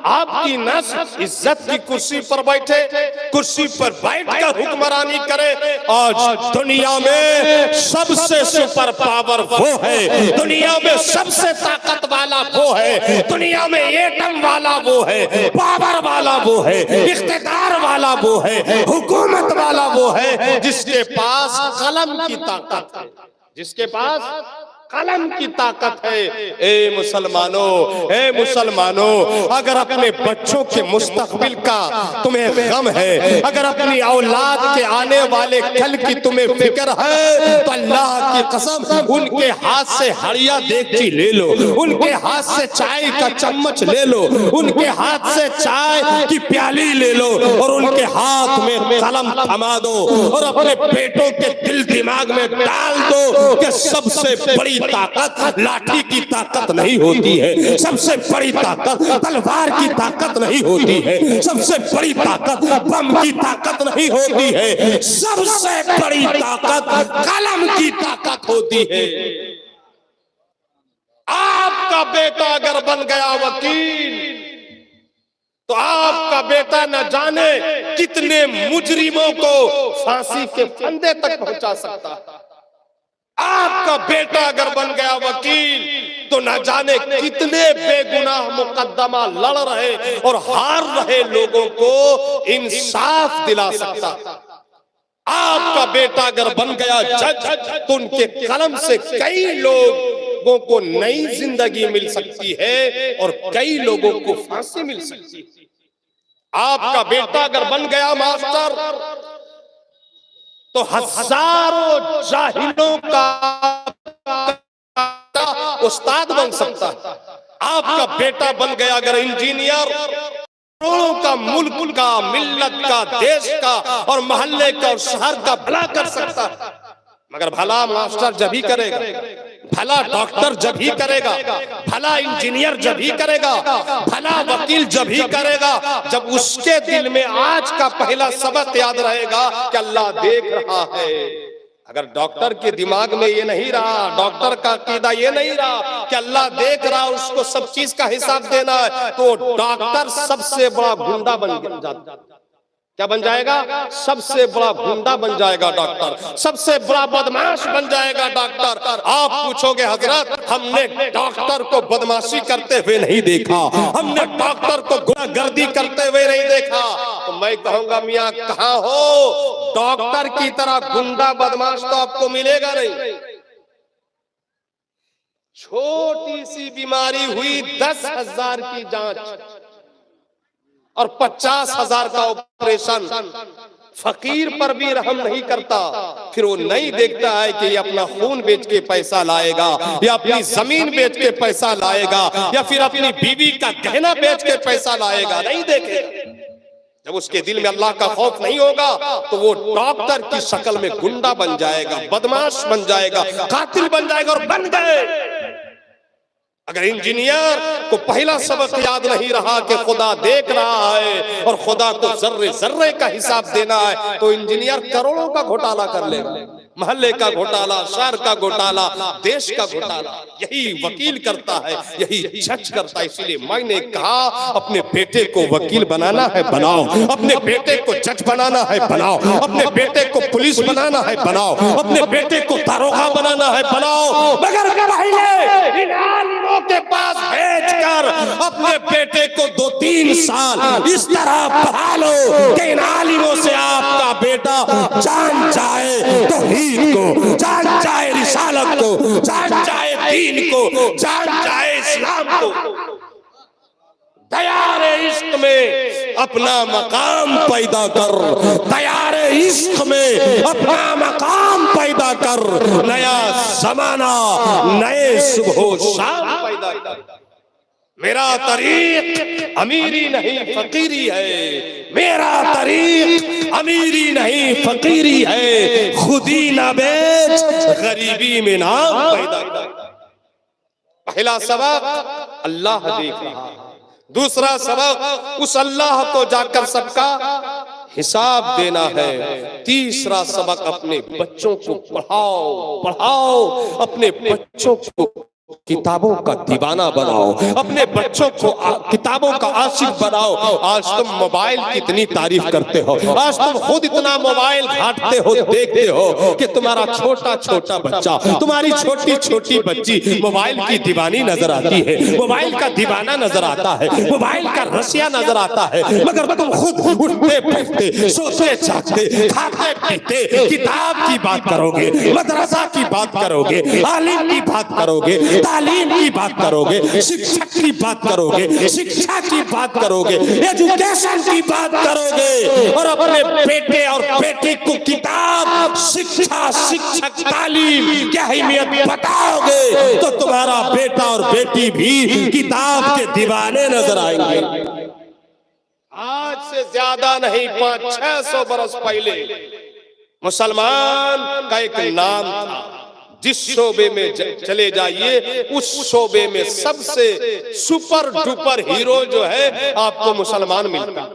आपकी नस्ल इज्जत की कुर्सी पर बैठे, कुर्सी पर बैठकर हुक्मरानी करे। आज दुनिया में सबसे सुपर पावर वो है, दुनिया में सबसे ताकत वाला वो है, दुनिया में एटम वाला वो है, पावर वाला वो है, इख्तिदार वाला वो है, हुकूमत वाला वो है जिसके पास कलम की ताकत है, जिसके पास कलम की ताकत है। ए मुसलमानों, अगर अपने बच्चों के मुस्तकबिल का तुम्हें गम है, अगर अपनी औलाद के आने वाले कल की तुम्हें फिक्र है, तो अल्लाह की कसम उनके हाथ से हड़िया देगची ले लो, उनके हाथ से चाय का चम्मच ले लो, उनके हाथ से चाय की प्याली ले लो और उनके हाथ में कलम थमा दो और अपने बेटों के दिल दिमाग में डाल दो कि सबसे बड़ी ताकत लाठी की ताकत नहीं होती है, सबसे बड़ी ताकत तलवार की ताकत नहीं होती है, सबसे बड़ी ताकत बम की ताकत नहीं होती है, सबसे बड़ी ताकत कलम की ताकत होती है। आपका बेटा अगर बन गया वकील तो आपका बेटा न जाने कितने मुजरिमों को फांसी के फंदे तक पहुंचा सकता है। आपका बेटा अगर बन गया वकील तो न जाने कितने बेगुनाह मुकदमा लड़ रहे और हार रहे लोगों को इंसाफ दिला सकता। आपका बेटा अगर बन गया जज तो उनके कलम से कई लोगों को नई जिंदगी मिल सकती है और कई लोगों को फांसी मिल सकती है। आपका बेटा अगर बन गया मास्टर तो हजारों जाहिलों का उस्ताद बन सकता है। आपका बेटा बन गया अगर इंजीनियर, करोड़ों का, मुल्क का, मिल्लत का, देश का और मोहल्ले का और शहर का भला कर सकता है। मगर भला मास्टर जब ही करेगा, भला डॉक्टर जब ही करेगा, भला इंजीनियर जब ही करेगा, भला वकील जब ही करेगा जब उसके दिल में आज का पहला सबक याद रहेगा कि अल्लाह देख रहा है। अगर डॉक्टर के दिमाग में ये नहीं रहा, डॉक्टर का अकीदा ये नहीं रहा कि अल्लाह देख रहा, उसको सब चीज का हिसाब देना है, तो डॉक्टर सबसे बड़ा गुंडा बन जाता। क्या बन जाएगा? सबसे बड़ा गुंडा बन जाएगा डॉक्टर, सबसे बड़ा बदमाश बन जाएगा डॉक्टर। आप पूछोगे हजरत, हमने डॉक्टर को बदमाशी करते हुए नहीं देखा, हमने डॉक्टर को गुंडागर्दी करते हुए नहीं देखा, तो मैं कहूंगा मियां कहां हो? डॉक्टर की तरह गुंडा बदमाश तो आपको मिलेगा नहीं। छोटी सी बीमारी हुई 10,000 की जांच और 50,000 का ऑपरेशन, फकीर पर भी रहम नहीं करता। फिर वो नहीं देखता है कि ये अपना खून बेच के पैसा लाएगा या अपनी जमीन बेच के पैसा लाएगा या फिर अपनी बीवी का गहना बेच के पैसा लाएगा, नहीं देखे। जब उसके दिल में अल्लाह का खौफ नहीं होगा तो वो डॉक्टर की शक्ल में गुंडा बन जाएगा, बदमाश बन जाएगा, कातिल बन जाएगा और बन गए। अगर इंजीनियर को पहला सबक याद नहीं रहा कि खुदा देख रहा है और खुदा को जर्रे जर्रे का हिसाब देना है, तो इंजीनियर करोड़ों का घोटाला कर लेगा, मोहल्ले का घोटाला, शहर का घोटाला, देश का घोटाला। यही वकील करता है, यही जज करता है। इसीलिए मैंने कहा अपने बेटे को वकील बनाना है बनाओ, अपने बेटे को जज बनाना है बनाओ, अपने बेटे को पुलिस बनाना है बनाओ, अपने बेटे को दारोगा बनाना है बनाओ। मगर पहले इन आलिमों के पास भेजकर अपने बेटे को 2-3 साल इस तरह पढ़ा लो कि इन आलिमों से आपका बेटा जान जाए तौहीद को, जान जाए रिसालत को, जान जाए दीन को, जान जाए इस्लाम को। दयारे इश्क में अपना मकाम पैदा कर, दयारे इश्क में अपना मकाम पैदा कर, नया जमाना, नए सुबह शाम पैदा कर। मेरा तरीक अमीरी नहीं फकीरी है, मेरा तरीक अमीरी नहीं फकीरी है, खुदी ना बेच गरीबी में नाम पैदा कर। पहला सबक अल्लाह देख रहा है, दूसरा सबक उस अल्लाह को जाकर सबका हिसाब देना है, तीसरा सबक अपने बच्चों को पढ़ाओ, अपने बच्चों को किताबों का दीवाना बनाओ, अपने बच्चों को किताबों का आशिक बनाओ। आज तुम मोबाइल की इतनी तारीफ करते हो, आज तुम खुद इतना मोबाइल घाटते हो, देखते हो कि तुम्हारा छोटा छोटा बच्चा, तुम्हारी छोटी छोटी बच्ची मोबाइल की दीवानी नजर आती है, मोबाइल का दीवाना नजर आता है, मोबाइल का रसिया नजर आता है, मगर तुम खुद उठते बैठते सोते जागते खाते पीते किताब की बात करोगे, मदरसा की बात करोगे, आलिम की बात करोगे, तालीम की बात करोगे, शिक्षक की बात करोगे, शिक्षा की बात करोगे, एजुकेशन की बात करोगे, और अपने बेटे और बेटी को किताब, शिक्षा, शिक्षक, तालीम की अहमियत बताओगे तो तुम्हारा बेटा और बेटी भी किताब के दीवाने नजर आएंगे। आज से ज्यादा नहीं, 500-600 बरस पहले मुसलमान का एक नाम था। जिस शोबे में चले जाइए उस शोबे में सबसे सुपर डुपर हीरो जो है आपको मुसलमान मिलता।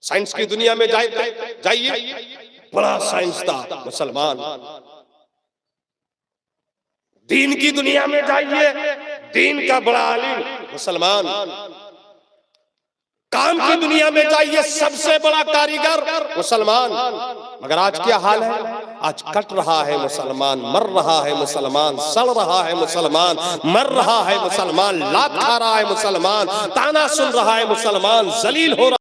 साइंस की दुनिया में जाइए, बड़ा साइंसदान मुसलमान। दीन की दुनिया में जाइए, दीन का बड़ा आलिम मुसलमान। काम की दुनिया में जाइए, सबसे बड़ा कारीगर मुसलमान। मगर आज क्या हाल है? आज कट रहा है मुसलमान, मर रहा है मुसलमान, सड़ रहा है मुसलमान, मर रहा है मुसलमान, लात खा रहा है मुसलमान, ताना सुन रहा है मुसलमान, जलील हो रहा